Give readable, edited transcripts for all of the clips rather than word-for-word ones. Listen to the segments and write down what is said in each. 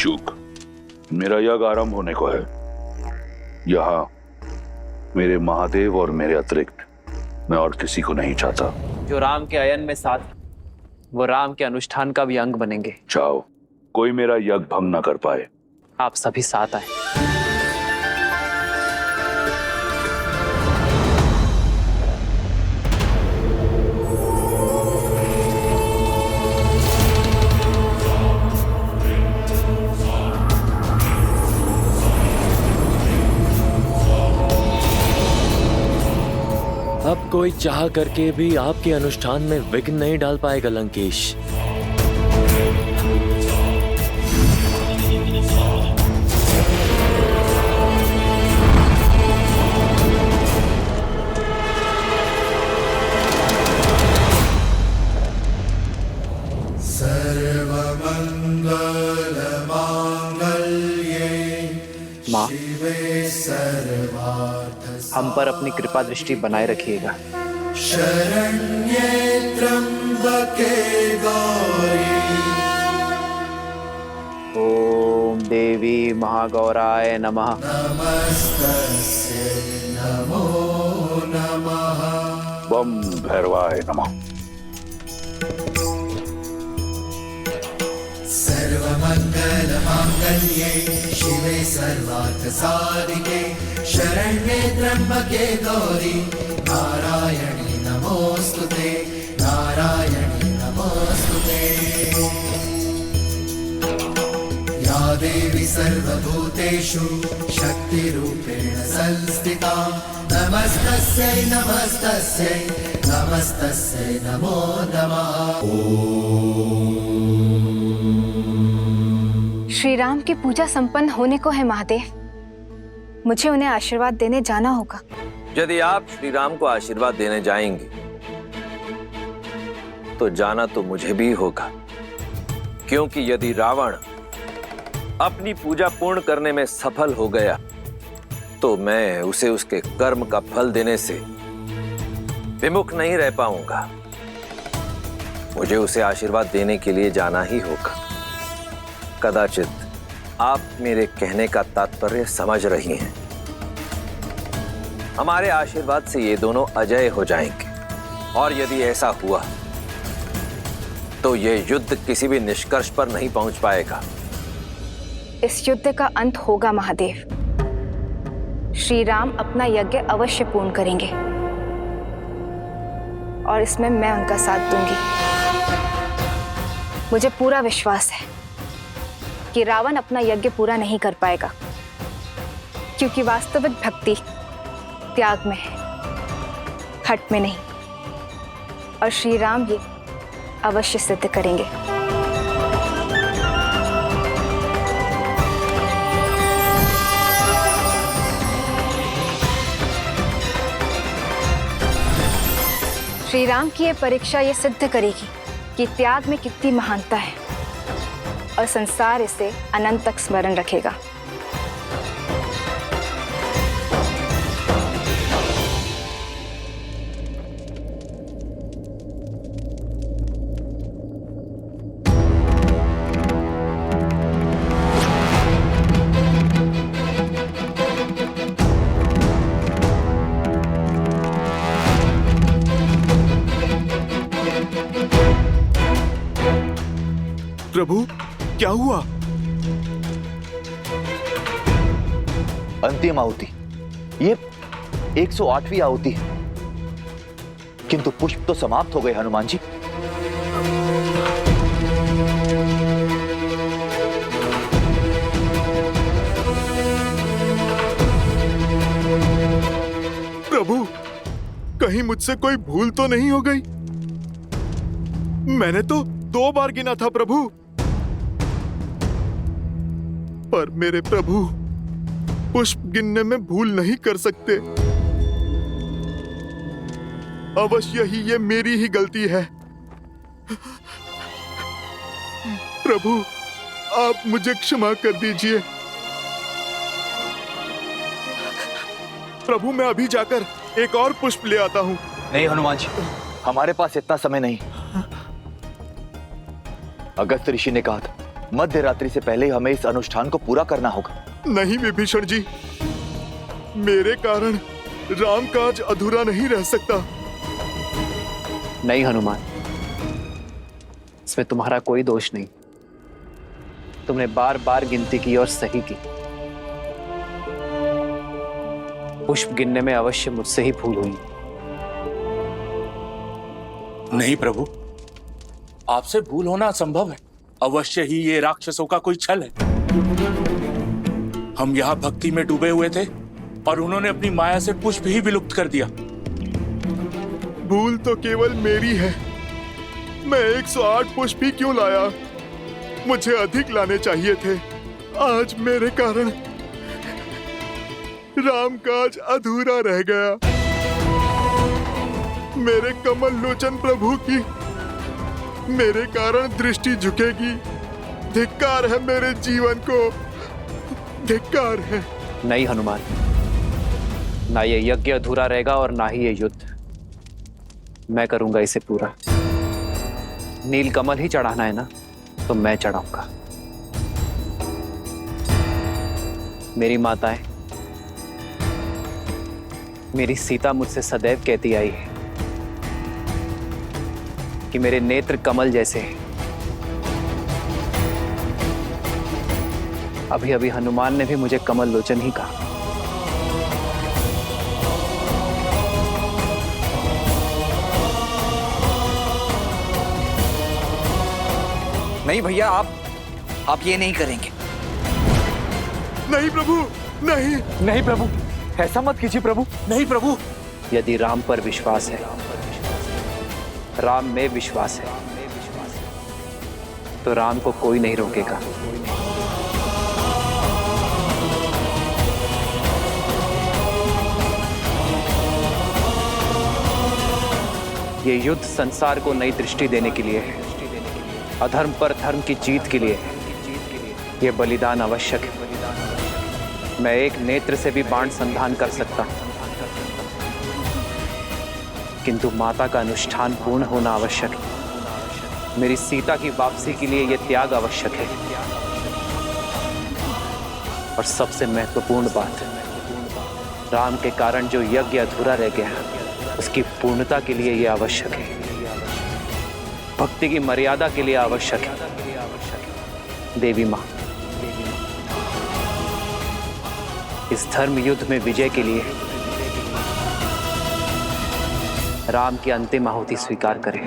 शुक, मेरा यज्ञ आरंभ होने को है। यहाँ मेरे महादेव और मेरे अतिरिक्त मैं और किसी को नहीं चाहता। जो राम के अयन में साथ, वो राम के अनुष्ठान का भी अंग बनेंगे। चाहो कोई मेरा यज्ञ भंग न कर पाए। आप सभी साथ आए। अब कोई चाह करके भी आपके अनुष्ठान में विघ्न नहीं डाल पाएगा लंकेश। माँ, हम पर अपनी कृपा दृष्टि बनाए रखिएगा। शरण्ये त्र्यंबके गौरी। ओम देवी महागौराय नमः। नमस्तस्यै नमो नमः। बम भैरवाय नमः। सर्वमंगल मांगल्ये शिवे सर्वार्थ साधिके शरण्ये त्र्यंबके गौरी नारायणी नमोस्तुते नारायणी नमोस्तुते। या देवी सर्वभूतेषु शक्तिरूपेण संस्थिता नमस्तस्यै नमस्तस्यै नमस्तस्यै नमो नमः। श्री राम की पूजा संपन्न होने को है महादेव। मुझे उन्हें आशीर्वाद देने जाना होगा। यदि आप श्री राम को आशीर्वाद देने जाएंगे तो जाना तो मुझे भी होगा, क्योंकि यदि रावण अपनी पूजा पूर्ण करने में सफल हो गया तो मैं उसे उसके कर्म का फल देने से विमुख नहीं रह पाऊंगा। मुझे उसे आशीर्वाद देने के लिए जाना ही होगा। कदाचित आप मेरे कहने का तात्पर्य समझ रही हैं। हमारे आशीर्वाद से ये दोनों अजय हो जाएंगे, और यदि ऐसा हुआ तो ये युद्ध किसी भी निष्कर्ष पर नहीं पहुंच पाएगा। इस युद्ध का अंत होगा महादेव। श्री राम अपना यज्ञ अवश्य पूर्ण करेंगे और इसमें मैं उनका साथ दूंगी। मुझे पूरा विश्वास है कि रावण अपना यज्ञ पूरा नहीं कर पाएगा, क्योंकि वास्तविक भक्ति त्याग में है, हट में नहीं। और श्री राम ये अवश्य सिद्ध करेंगे। श्री राम की ये परीक्षा ये सिद्ध करेगी कि त्याग में कितनी महानता है, और संसार इसे अनंत तक स्मरण रखेगा। प्रभु, क्या हुआ? अंतिम आहुति, ये 108वीं आहुति है, किंतु पुष्प तो समाप्त हो गए हनुमान जी। प्रभु, कहीं मुझसे कोई भूल तो नहीं हो गई? मैंने तो 2 बार गिना था प्रभु। पर मेरे प्रभु पुष्प गिनने में भूल नहीं कर सकते। अवश्य ही ये मेरी ही गलती है। प्रभु, आप मुझे क्षमा कर दीजिए। प्रभु, मैं अभी जाकर एक और पुष्प ले आता हूं। नहीं हनुमान जी, हमारे पास इतना समय नहीं। अगस्त ऋषि ने कहा था मध्य रात्रि से पहले ही हमें इस अनुष्ठान को पूरा करना होगा। नहीं विभीषण जी, मेरे कारण रामकाज अधूरा नहीं रह सकता। नहीं हनुमान, इसमें तुम्हारा कोई दोष नहीं। तुमने बार बार गिनती की और सही की। पुष्प गिनने में अवश्य मुझसे ही भूल हुई। नहीं प्रभु, आपसे भूल होना असंभव है। अवश्य ही ये राक्षसों का कोई छल है। हम यहाँ भक्ति में डूबे हुए थे और उन्होंने अपनी माया से पुष्प ही विलुप्त कर दिया। भूल तो केवल मेरी है। मैं 108 पुष्प ही क्यों लाया? मुझे अधिक लाने चाहिए थे। आज मेरे कारण रामकाज अधूरा रह गया। मेरे कमल लोचन प्रभु की मेरे कारण दृष्टि झुकेगी। धिक्कार है मेरे जीवन को, धिक्कार है। नहीं हनुमान, ना ये यज्ञ अधूरा रहेगा और ना ही ये युद्ध। मैं करूंगा इसे पूरा। नीलकमल ही चढ़ाना है ना, तो मैं चढ़ाऊंगा। मेरी माताएं, मेरी सीता मुझसे सदैव कहती आई है कि मेरे नेत्र कमल जैसे हैं। अभी अभी हनुमान ने भी मुझे कमल लोचन ही कहा। नहीं भैया, आप ये नहीं करेंगे। नहीं प्रभु, नहीं। नहीं प्रभु, ऐसा मत कीजिए प्रभु। नहीं प्रभु, यदि राम पर विश्वास है, राम में विश्वास है, तो राम को कोई नहीं रोकेगा। ये युद्ध संसार को नई दृष्टि देने के लिए है, अधर्म पर धर्म की जीत के लिए है। ये बलिदान आवश्यक है। मैं एक नेत्र से भी बाण संधान कर सकता हूं, किंतु माता का अनुष्ठान पूर्ण होना आवश्यक है। मेरी सीता की वापसी के लिए यह त्याग आवश्यक है। और सबसे महत्वपूर्ण बात, राम के कारण जो यज्ञ अधूरा रह गया, उसकी पूर्णता के लिए यह आवश्यक है। भक्ति की मर्यादा के लिए आवश्यक है। देवी मां, इस धर्म युद्ध में विजय के लिए राम की अंतिम आहुति स्वीकार करें।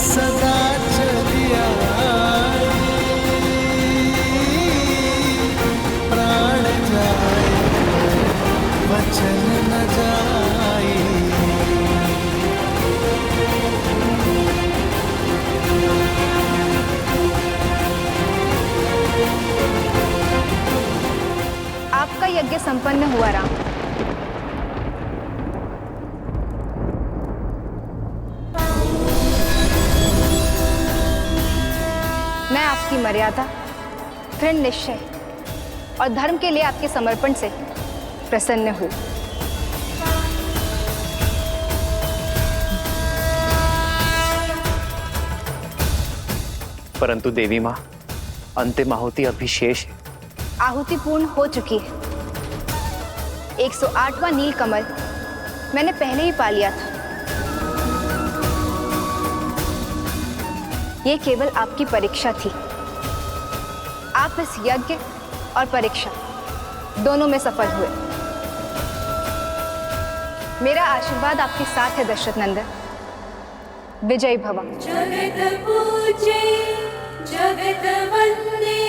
सदा चलिया प्राण जाए वचन न जाए। आपका यज्ञ संपन्न हुआ राम। मैं आपकी मर्यादा, दृढ़ निश्चय और धर्म के लिए आपके समर्पण से प्रसन्न हूं। परंतु देवी मां, अंतिम आहुति अभी शेष है। आहुति पूर्ण हो चुकी है। 108वां नीलकमल मैंने पहले ही पा लिया था। ये केवल आपकी परीक्षा थी। आप इस यज्ञ और परीक्षा दोनों में सफल हुए। मेरा आशीर्वाद आपके साथ है दशरथ नंदन। विजयी भव। जगत पूजे जगत वंदे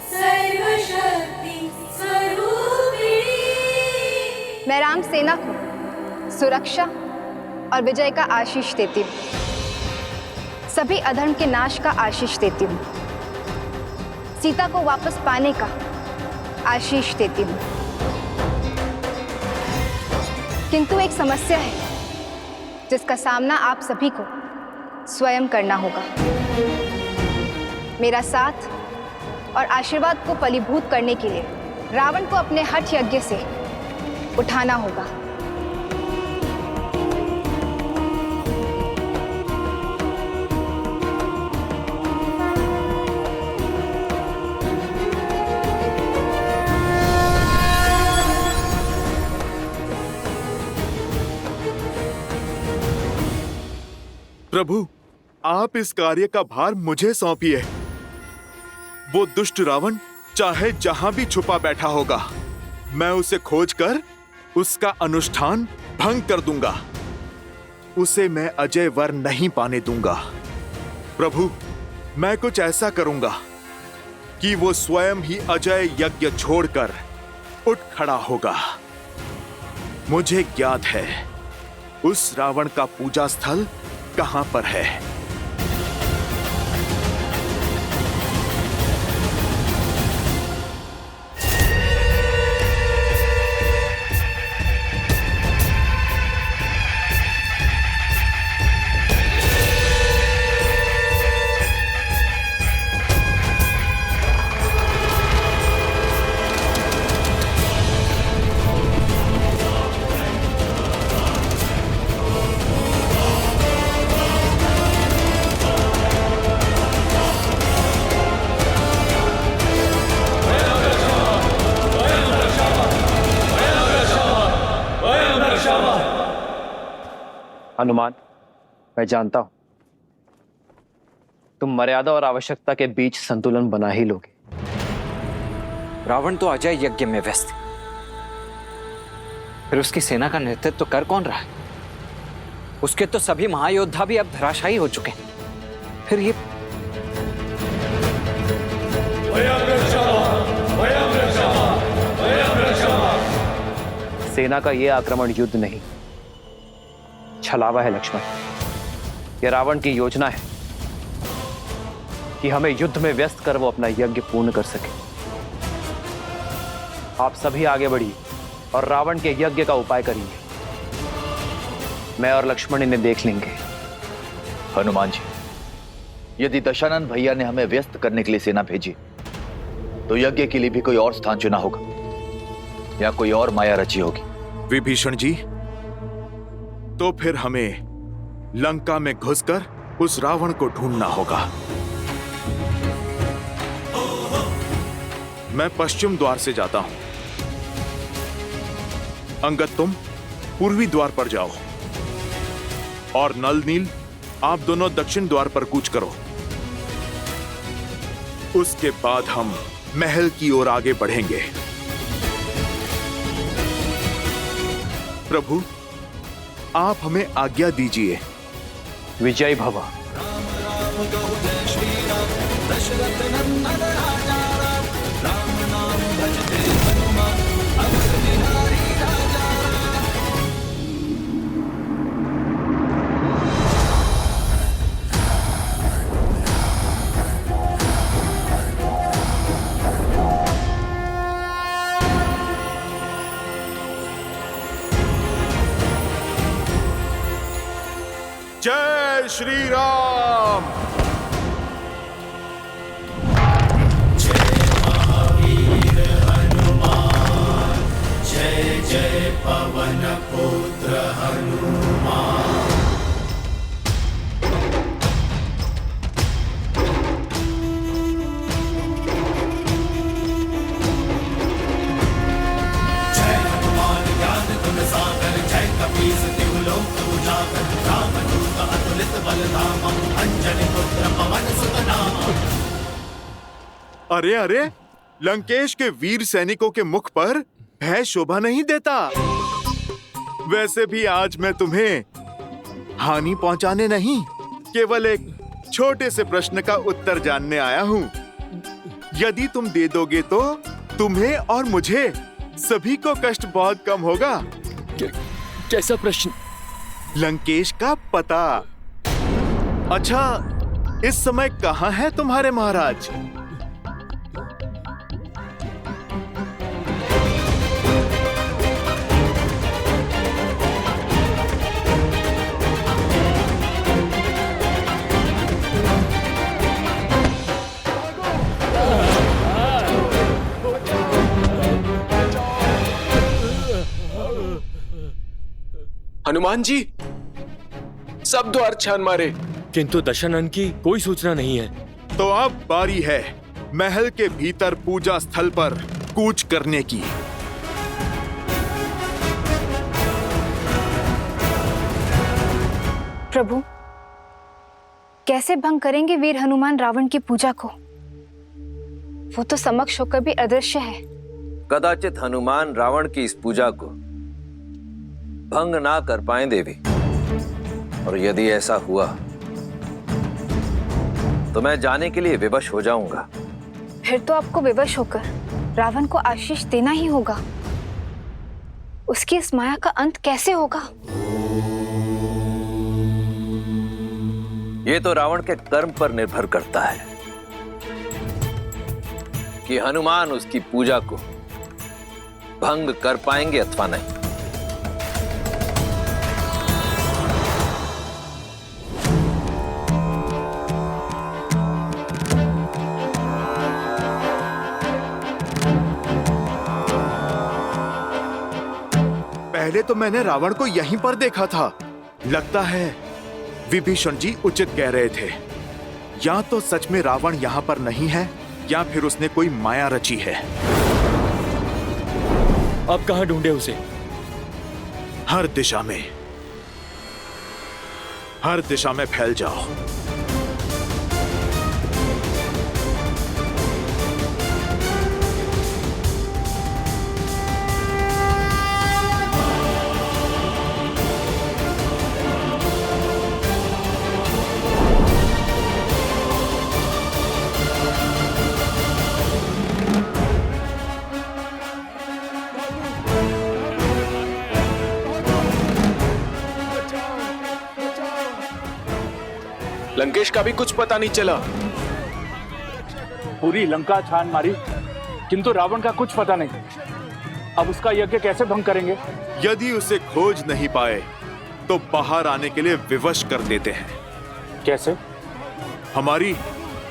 सर्वशक्ति स्वरूपिणी। मैं राम सेना को सुरक्षा और विजय का आशीष देती हूँ। सभी अधर्म के नाश का आशीष देती हूँ। सीता को वापस पाने का आशीष देती हूँ। किंतु एक समस्या है जिसका सामना आप सभी को स्वयं करना होगा। मेरा साथ और आशीर्वाद को फलीभूत करने के लिए रावण को अपने हठ यज्ञ से उठाना होगा। प्रभु, आप इस कार्य का भार मुझे सौंपिए। वो दुष्ट रावण चाहे जहां भी छुपा बैठा होगा, मैं उसे खोजकर उसका अनुष्ठान भंग कर दूंगा। उसे मैं अजय वर नहीं पाने दूंगा। प्रभु, मैं कुछ ऐसा करूंगा कि वो स्वयं ही अजय यज्ञ छोड़कर उठ खड़ा होगा। मुझे ज्ञात है उस रावण का पूजा स्थल कहां पर है। हनुमान, मैं जानता हूं तुम मर्यादा और आवश्यकता के बीच संतुलन बना ही लोगे। रावण तो अजय यज्ञ में व्यस्त है, फिर उसकी सेना का नेतृत्व तो कर कौन रहा है? उसके तो सभी महायोद्धा भी अब धराशायी हो चुके हैं। फिर ये सेना का यह आक्रमण युद्ध नहीं, छलावा है लक्ष्मण। यह रावण की योजना है कि हमें युद्ध में व्यस्त कर वो अपना यज्ञ पूर्ण कर सके। आप सभी आगे बढ़िए और रावण के यज्ञ का उपाय करिए। मैं और लक्ष्मण इन्हें देख लेंगे। हनुमान जी, यदि दशानन भैया ने हमें व्यस्त करने के लिए सेना भेजी, तो यज्ञ के लिए भी कोई और स्थान चुना होगा या कोई और माया रची होगी। विभीषण जी, तो फिर हमें लंका में घुसकर उस रावण को ढूंढना होगा। मैं पश्चिम द्वार से जाता हूं। अंगद, तुम पूर्वी द्वार पर जाओ और नल नील, आप दोनों दक्षिण द्वार पर कूच करो। उसके बाद हम महल की ओर आगे बढ़ेंगे। प्रभु, आप हमें आज्ञा दीजिए। विजय भव। जय श्री राम। जय जय पवन पुत्र हनुमान। जय हनुमान ज्ञान गुण सागर, जय कपीस तिहु लोक उजागर, रामदूत अतुलित बल धामा, अंजनी पुत्र पवन सुत नामा। अरे अरे, लंकेश के वीर सैनिकों के मुख पर भय शोभा नहीं देता। वैसे भी आज मैं तुम्हें हानि पहुंचाने नहीं, केवल एक छोटे से प्रश्न का उत्तर जानने आया हूं। यदि तुम दे दोगे तो तुम्हें और मुझे सभी को कष्ट बहुत कम होगा। कैसा प्रश्न? लंकेश का पता। अच्छा, इस समय कहां है तुम्हारे महाराज? हनुमान जी, सब द्वार छान मारे, किंतु दशानन की कोई सूचना नहीं है। तो अब बारी है महल के भीतर पूजा स्थल पर कूच करने की। प्रभु, कैसे भंग करेंगे वीर हनुमान रावण की पूजा को? वो तो समक्ष होकर भी अदृश्य है। कदाचित हनुमान रावण की इस पूजा को भंग ना कर पाए देवी, और यदि ऐसा हुआ तो मैं जाने के लिए विवश हो जाऊंगा। फिर तो आपको विवश होकर रावण को आशीष देना ही होगा। उसकी इस माया का अंत कैसे होगा? ये तो रावण के कर्म पर निर्भर करता है कि हनुमान उसकी पूजा को भंग कर पाएंगे अथवा नहीं। पहले तो मैंने रावण को यहीं पर देखा था। लगता है विभीषण जी उचित कह रहे थे। या तो सच में रावण यहाँ पर नहीं है, या फिर उसने कोई माया रची है। अब कहाँ ढूंढे उसे? हर दिशा में फैल जाओ। लंकेश का भी कुछ पता नहीं चला। पूरी लंका छान मारी, किंतु रावण का कुछ पता नहीं। अब उसका यज्ञ कैसे भंग करेंगे? यदि उसे खोज नहीं पाए तो बाहर आने के लिए विवश कर देते हैं। कैसे? हमारी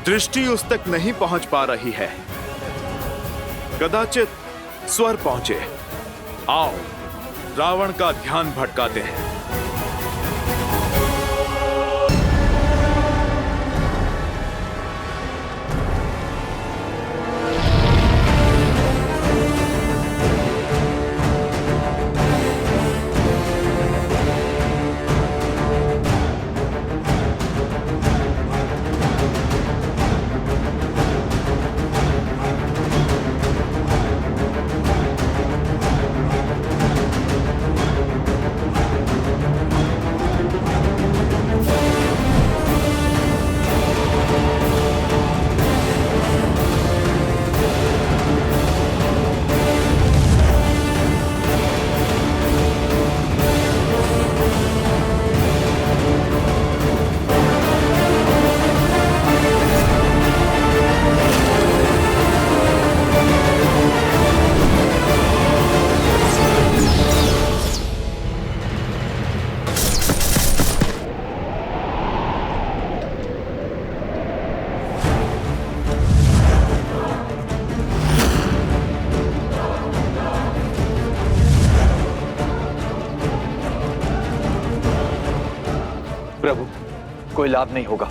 दृष्टि उस तक नहीं पहुंच पा रही है। कदाचित स्वर पहुंचे। आओ, रावण का ध्यान भटकाते हैं। प्रभु, कोई लाभ नहीं होगा।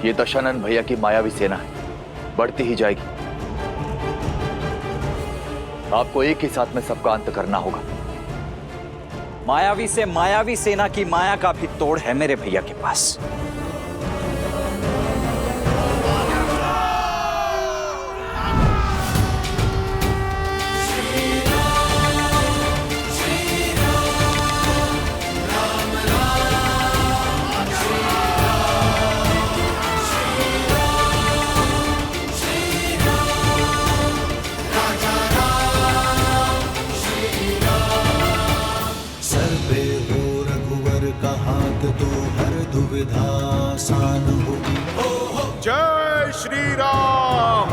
ये दशानन भैया की मायावी सेना है, बढ़ती ही जाएगी। आपको एक ही साथ में सबका अंत करना होगा। मायावी से मायावी सेना की माया का भी तोड़ है मेरे भैया के पास। तो हर दुविधा आसान होगी। जय श्री राम।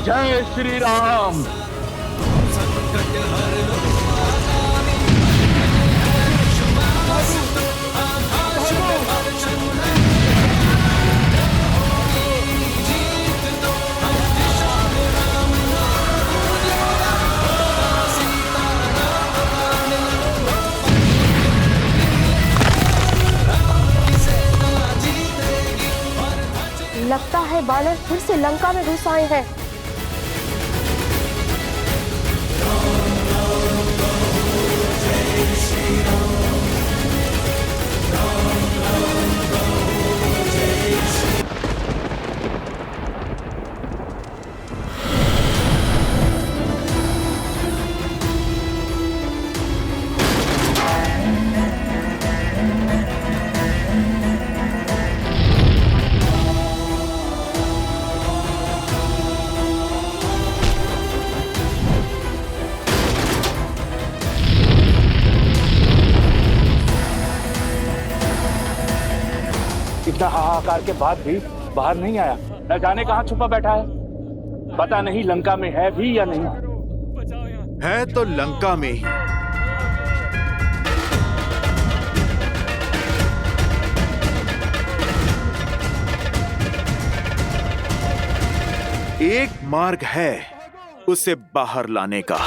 जय श्री राम। लगता है बानर फिर से लंका में घुस आए हैं। इतना हाहाकार के बाद भी बाहर नहीं आया। न जाने कहाँ छुपा बैठा है। पता नहीं लंका में है भी या नहीं। है तो लंका में ही। एक मार्ग है उसे बाहर लाने का।